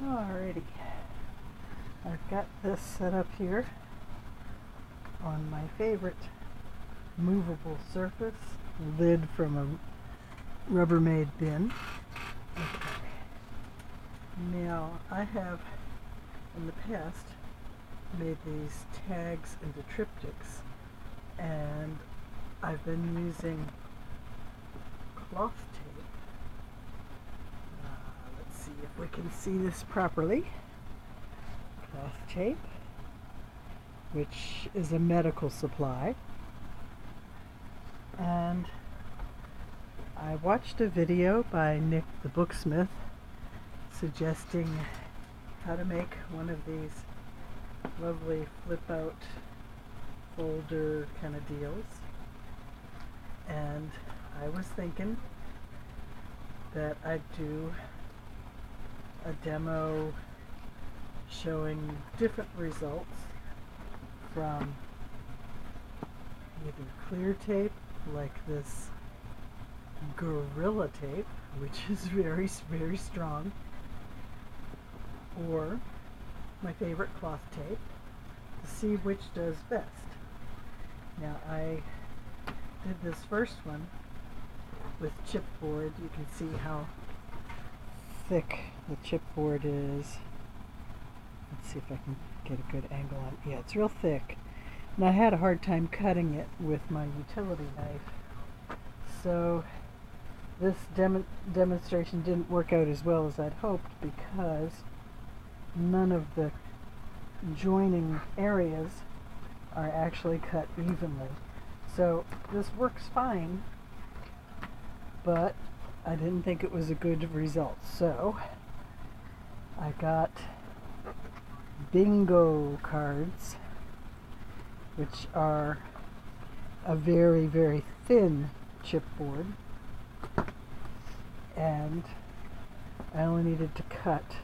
Alrighty, I've got this set up here on my favorite movable surface, lid from a Rubbermaid bin. Okay. Now, I have in the past made these tags into triptychs, and I've been using cloth tape. Let's see if we can see this properly. Cloth tape, which is a medical supply. And I watched a video by Nik the Booksmith suggesting how to make one of these lovely flip out folder kind of deals, and I was thinking that I'd do a demo showing different results from either clear tape like this Gorilla tape, which is very, very strong, or my favorite cloth tape, to see which does best. Now, I did this first one with chipboard. You can see how thick the chipboard is. Let's see if I can get a good angle on it. Yeah, it's real thick. And I had a hard time cutting it with my utility knife. So this demonstration didn't work out as well as I'd hoped, because none of the joining areas are actually cut evenly. So this works fine, but I didn't think it was a good result. So I got bingo cards, which are a very, very thin chipboard, and I only needed to cut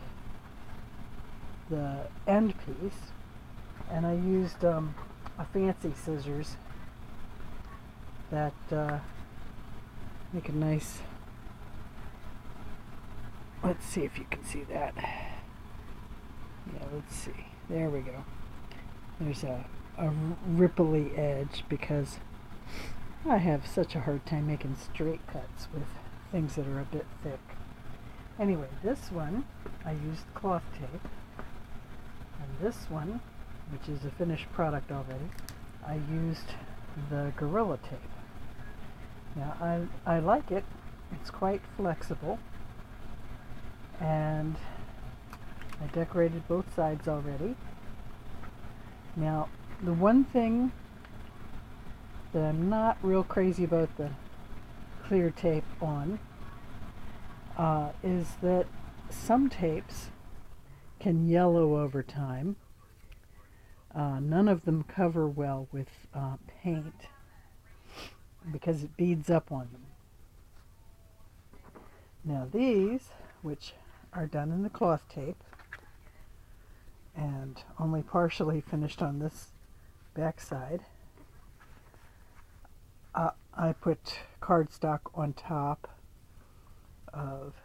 the end piece, and I used a fancy scissors that make a nice, let's see if you can see that. Yeah, let's see. There we go. There's a ripply edge, because I have such a hard time making straight cuts with things that are a bit thick. Anyway, this one I used cloth tape, and this one, which is a finished product already, I used the Gorilla tape. Now, I like it. It's quite flexible, and I decorated both sides already. Now, the one thing that I'm not real crazy about the clear tape on is that some tapes can yellow over time. None of them cover well with paint, because it beads up on them. Now these, which are done in the cloth tape and only partially finished on this back side, I put cardstock on top of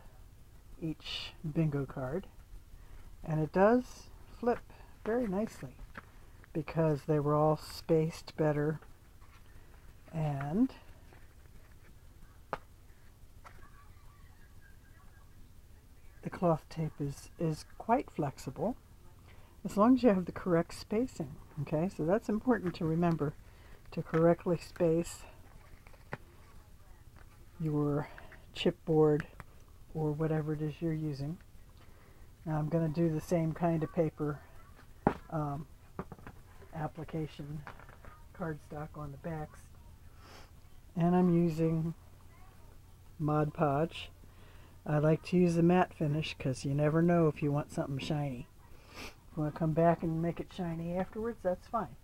each bingo card, and it does flip very nicely because they were all spaced better, and the cloth tape is quite flexible as long as you have the correct spacing. Okay, so that's important to remember, to correctly space your chipboard or whatever it is you're using. Now I'm going to do the same kind of paper application cardstock on the backs, and I'm using Mod Podge. I like to use the matte finish because you never know if you want something shiny. If you want to come back and make it shiny afterwards, that's fine.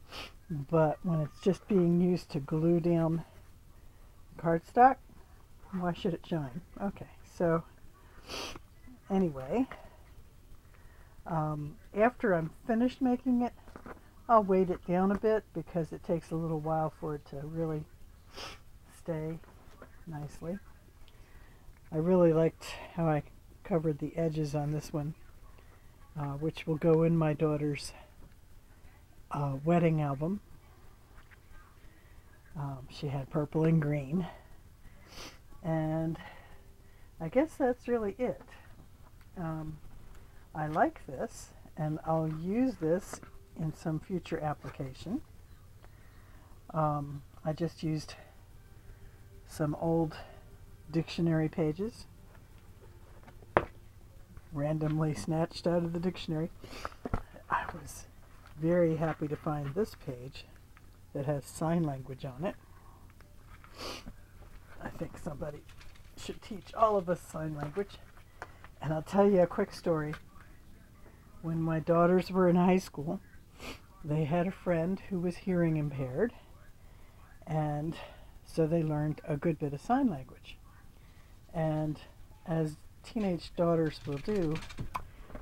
But when it's just being used to glue down cardstock, why should it shine? Okay, so anyway, after I'm finished making it, I'll weight it down a bit because it takes a little while for it to really stay nicely. I really liked how I covered the edges on this one which will go in my daughter's wedding album. She had purple and green. And I guess that's really it. I like this, and I'll use this in some future application. I just used some old dictionary pages, randomly snatched out of the dictionary. I was very happy to find this page that has sign language on it. I think somebody should teach all of us sign language. And I'll tell you a quick story. When my daughters were in high school, they had a friend who was hearing impaired, and so they learned a good bit of sign language. And as teenage daughters will do,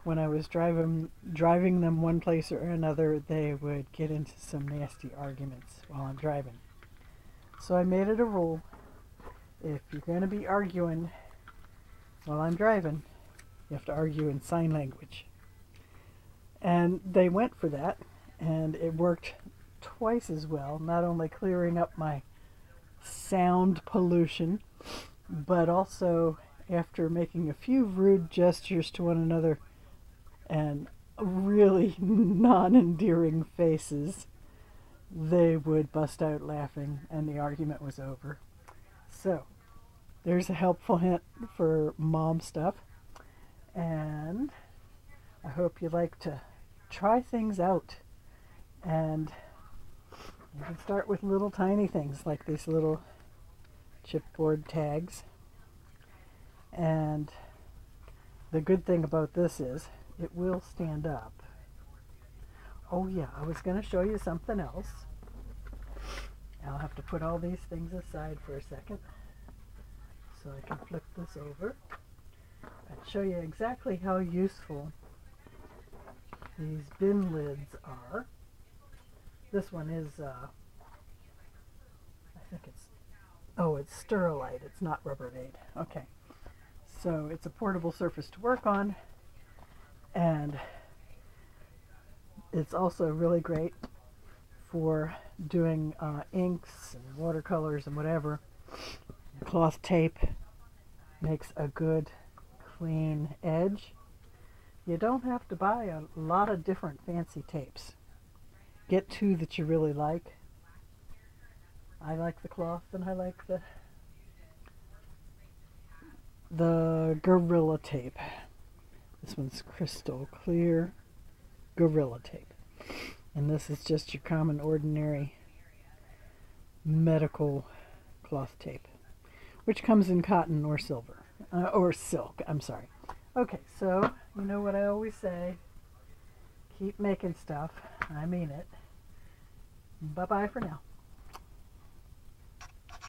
when I was driving them one place or another, they would get into some nasty arguments while I'm driving. So I made it a rule: if you're going to be arguing while I'm driving, you have to argue in sign language. And they went for that, and it worked twice as well, not only clearing up my sound pollution, but also after making a few rude gestures to one another and really non-endearing faces, they would bust out laughing and the argument was over. So there's a helpful hint for mom stuff, and I hope you like to try things out. And you can start with little tiny things like these little chipboard tags. And the good thing about this is it will stand up. Oh yeah, I was going to show you something else. I'll have to put all these things aside for a second so I can flip this over and show you exactly how useful these bin lids are. This one is, I think it's Sterilite. It's not Rubbermaid. Okay. So it's a portable surface to work on, and it's also really great for doing inks and watercolors and whatever. Cloth tape makes a good clean edge. You don't have to buy a lot of different fancy tapes. Get two that you really like. I like the cloth, and I like the Gorilla tape. This one's crystal clear Gorilla tape. And this is just your common ordinary medical cloth tape, which comes in cotton or silver, or silk, I'm sorry. Okay, so you know what I always say, keep making stuff. I mean it. Bye-bye for now.